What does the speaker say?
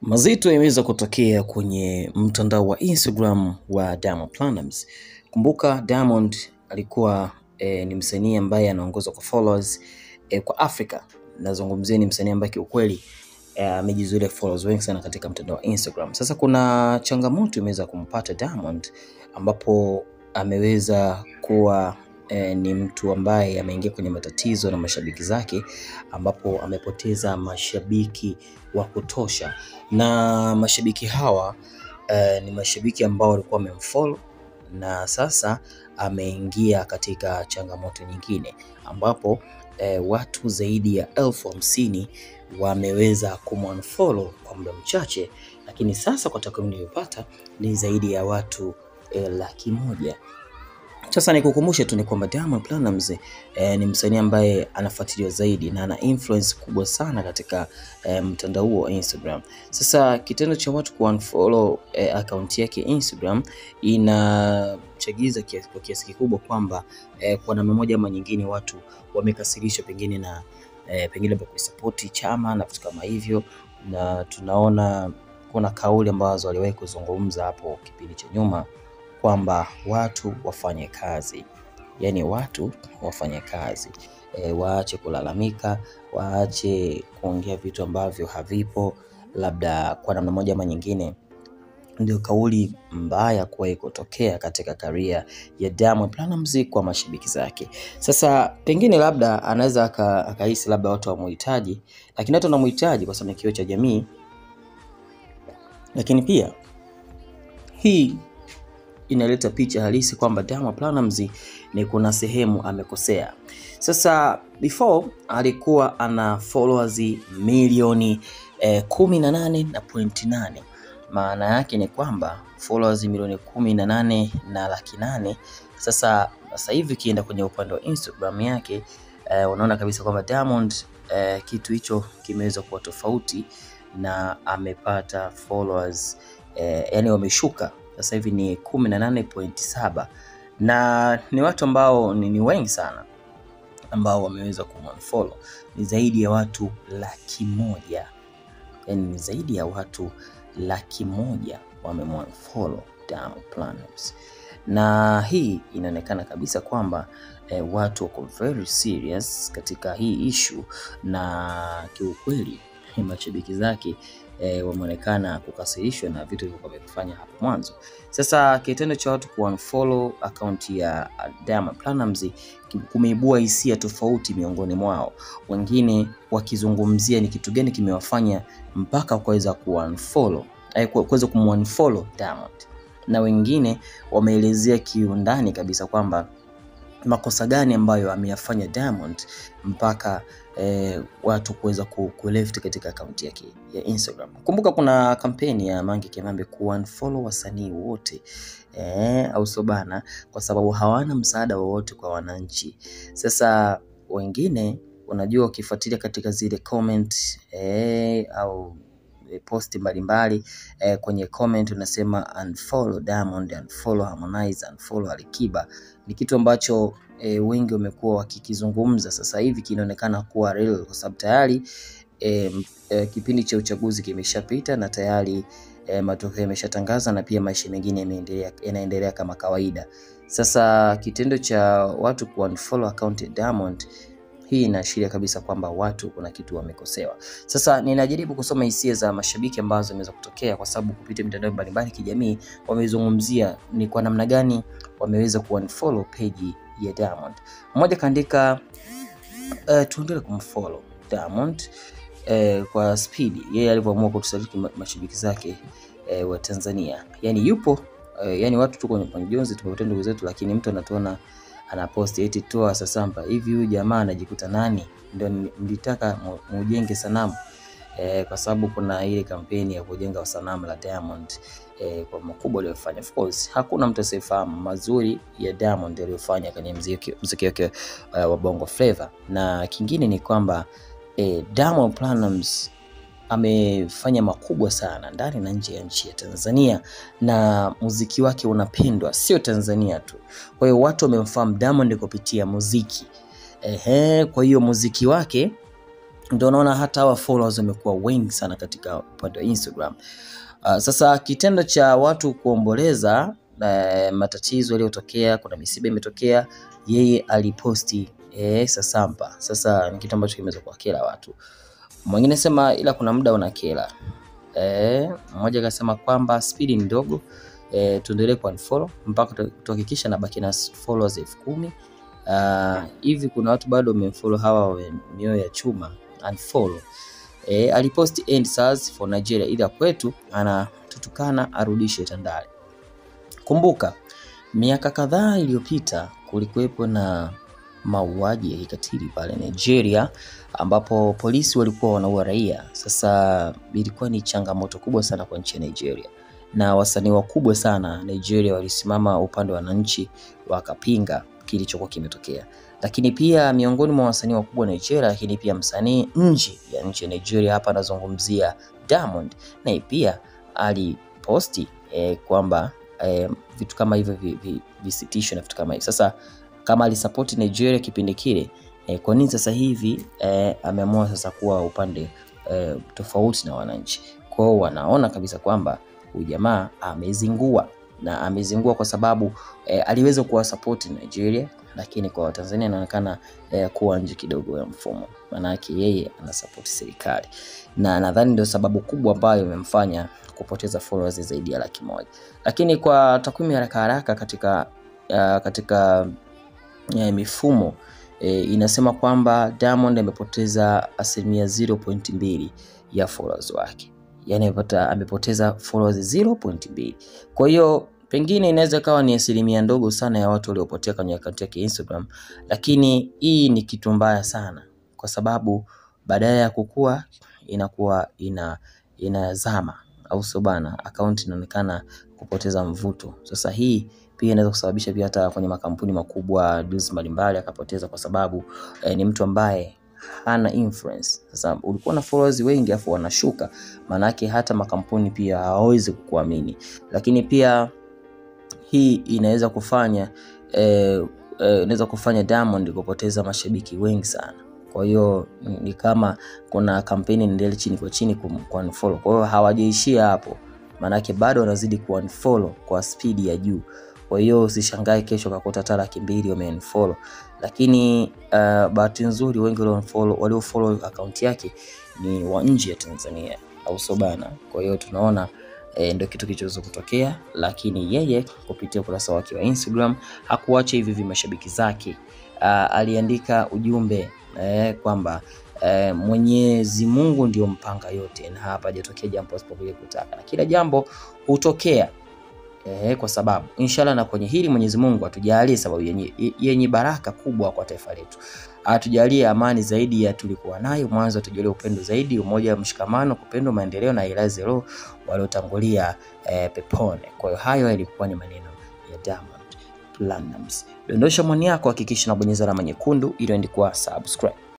Mazito yameweza kutokea kwenye mtandao wa Instagram wa Diamond Platnumz. Kumbuka Diamond alikuwa ni msanii ambaye anaongoza kwa followers kwa Afrika. Nazungumzia ni msanii ambaye kiukweli amejizuia followers wengi sana katika mtandao wa Instagram. Sasa kuna changamoto imeweza kumpata Diamond ambapo ameweza kuwa ni mtu ambaye ameingia kwenye matatizo na mashabiki zake, ambapo amepoteza mashabiki wa kutosha, na mashabiki hawa ni mashabiki ambao walikuwa wamemfollow, na sasa ameingia katika changamoto nyingine ambapo watu zaidi ya 50,000 wameweza kumunfollow kwa muda mchache, lakini sasa kwa takwimu niliyopata ni zaidi ya watu 100,000. Sasa nikukumbushe tu ni kwamba Diamond Platnumz ni msanii ambaye anafuatiliwa zaidi na ana influence kubwa sana katika mtandao wa Instagram. Sasa kitendo cha watu kuunfollow account yake Instagram inachagiza kwa kiasi kikubwa kwamba kwa namna moja ama nyingine watu wamekasirishwa pengine na pengine kwa kusupport chama na vitu kama hivyo, na tunaona kuna kauli ambazo waliwahi kuzungumza hapo kipindi cha nyuma kwamba watu wafanye kazi, yani watu wafanye kazi, waache kulalamika, waache kuongea vitu ambavyo havipo, labda kwa namna moja ama nyingine. Ndio kauli mbaya kwa kutokea katika career ya Diamond Platnumz kwa mashabiki zake. Sasa pengine labda anaweza akahisi labda watu wamuhitaji, lakini watu wanamuhitaji kwa sababu ni kioo cha jamii, lakini pia hii inaleta picha halisi kwamba Diamond Platnumz ni kuna sehemu amekosea. Sasa before alikuwa ana followers milioni 18.8. Maana yake ni kwamba followers milioni 18.8. Sasa hivi kienda kwenye upande wa Instagram yake unaona kabisa kwamba Diamond kitu hicho kimeweza kuwa tofauti, na amepata followers yani wameshuka. Sasa hivi ni 18.7, na ni watu ambao ni wengi sana ambao wameweza kumunfollow. Ni zaidi ya watu 100,000, yani ni zaidi ya watu 100,000 wamemunfollow Diamond Platnumz, na hii inaonekana kabisa kwamba watu wako very serious katika hii issue, na kiukweli mashabiki zake wameonekana kukasirishwa na vitu vilivyokuwa vimefanya hapo mwanzo. Sasa kitendo cha watu kuunfollow account ya Diamond Platnumz kumeibua hisia tofauti miongoni mwao, wengine wakizungumzia ni kitu gani kimewafanya mpaka kuweza kuunfollow kuweza kumunfollow Diamond, na wengine wameelezea kiundani kabisa kwamba makosa gani ambayo ameyafanya Diamond mpaka watu kuweza kuleft katika account yake ya Instagram. Kumbuka kuna kampeni ya Mange Kimambi kuunfollow wasanii wote au sobana, kwa sababu hawana msaada wowote kwa wananchi. Sasa wengine unajua ukifuatilia katika zile comment au post mbalimbali kwenye comment unasema unfollow Diamond, unfollow Harmonize, unfollow Alikiba. Ni kitu ambacho wengi wamekuwa wakikizungumza. Sasa hivi kinaonekana kuwa real kwa sababu tayari kipindi cha uchaguzi kimeshapita, na tayari matokeo yameshatangaza, na pia maisha mengine yanaendelea kama kawaida. Sasa kitendo cha watu kuunfollow account ya Diamond, hii inaashiria kabisa kwamba watu kuna kitu wamekosewa. Sasa ninajaribu kusoma hisia za mashabiki ambazo zimeweza kutokea, kwa sababu kupitia mitandao mbalimbali kijamii wamezungumzia ni kwa namna gani wameweza kuunfollow page ya Diamond. Mmoja kaandika tuendelee kumfollow Diamond kwa speed, yeye alivyoamua kutusaliti mashabiki zake wa Tanzania. Yani yupo yani watu tuko kwenye jonzi, tumepoteza ndugu zetu, lakini mtu anatuona anapost eti toa sasampa hivi, huyu jamaa anajikuta nani? Ndio mlitaka mujenge sanamu kwa sababu kuna ile kampeni ya kujenga sanamu la Diamond kwa makubwa aliyofanya. Of course hakuna mtu asiyefahamu mazuri ya Diamond aliyofanya kwenye muziki wake wa Bongo Flava, na kingine ni kwamba Diamond Platnumz amefanya makubwa sana ndani na nje ya nchi ya Tanzania, na muziki wake unapendwa sio Tanzania tu. Kwa hiyo watu wamemfahamu Diamond kupitia muziki. Kwa hiyo muziki wake ndio unaona hata hawa followers wamekuwa wengi sana katika upande wa Instagram. Sasa kitendo cha watu kuomboleza matatizo yaliyotokea, kuna misiba imetokea, yeye aliposti Sasampa. Sasa ni kitu ambacho kimeweza kuwakera watu. Mwingine sema ila kuna muda unakera. Mmoja akasema kwamba speed ni ndogo, tuendelee ku unfollow mpaka tuhakikisha nabaki na followers 10,000. Hivi kuna watu bado wamefollow hawa mioyo ya chuma, unfollow. Aliposti end SARS for Nigeria, ila kwetu anatutukana arudishe Tandale. Kumbuka miaka kadhaa iliyopita kulikuwepo na mauaji ya kikatili pale Nigeria ambapo polisi walikuwa wanaua raia. Sasa ilikuwa ni changamoto kubwa sana kwa nchi ya Nigeria, na wasanii wakubwa sana Nigeria walisimama upande wa wananchi wakapinga kilichokuwa kimetokea. Lakini pia miongoni mwa wasanii wakubwa Nigeria, lakini pia msanii nje ya nchi ya Nigeria, hapa nazungumzia Diamond, na pia aliposti kwamba vitu kama hivyo visitishwe na vitu kama hivyo. Sasa kama alisupport Nigeria kipindi kile, kwa nini sasa hivi ameamua sasa kuwa upande tofauti na wananchi? Kwao wanaona kabisa kwamba huyu jamaa amezingua, na amezingua kwa sababu aliweza kuwa support Nigeria, lakini kwa Tanzania inaonekana kuwa nje kidogo ya mfumo. Maana yake yeye ana support serikali, na nadhani ndio sababu kubwa ambayo imemfanya kupoteza followers zaidi ya 100,000. Lakini kwa takwimu ya haraka katika mifumo inasema kwamba Diamond amepoteza 0.2% ya followers wake. Yani amepoteza followers 0.2. Kwa hiyo pengine inaweza kawa ni asilimia ndogo sana ya watu waliopotea kwenye account yake Instagram, lakini hii ni kitu mbaya sana kwa sababu badala ya kukua inakuwa inazama, au sio bana? Account inaonekana kupoteza mvuto. Sasa hii pia inaweza kusababisha pia hata kwenye makampuni makubwa deals mbalimbali akapoteza, kwa sababu ni mtu ambaye hana influence. Sasa ulikuwa na followers wengi afu wanashuka, maana yake hata makampuni pia hawawezi kukuamini. Lakini pia hii inaweza kufanya Diamond kupoteza mashabiki wengi sana. Kwa hiyo ni kama kuna kampeni inaendelea chini kwa chini kwa unfollow. Kwa hiyo hawajaishia hapo, maana yake bado wanazidi ku unfollow kwa speed ya juu. Kwa hiyo usishangae kesho kakuta hata 200,000 wame-unfollow. Lakini bahati nzuri wengi walio-follow account yake ni wa nje ya Tanzania, au sio bana? Kwa hiyo tunaona ndio kitu kilichoweza kutokea, lakini yeye kupitia ukurasa wake wa Instagram hakuacha hivi mashabiki zake. Aliandika ujumbe kwamba Mwenyezi Mungu ndio mpanga yote, na hapa hajatokea jambo asipokuja kutaka, na kila jambo hutokea kwa sababu inshallah. Na kwenye hili Mwenyezi Mungu atujalie sababu yenye baraka kubwa kwa taifa letu, atujalie amani zaidi ya tulikuwa nayo mwanzo, atujalie upendo zaidi, umoja, mshikamano, kupenda maendeleo, na ilaze roho waliotangulia pepone. Kwa hiyo hayo yalikuwa ni maneno ya Diamond Platnumz. Dondosha maoni yako, hakikisha unabonyeza alama nyekundu ili uende kwa subscribe.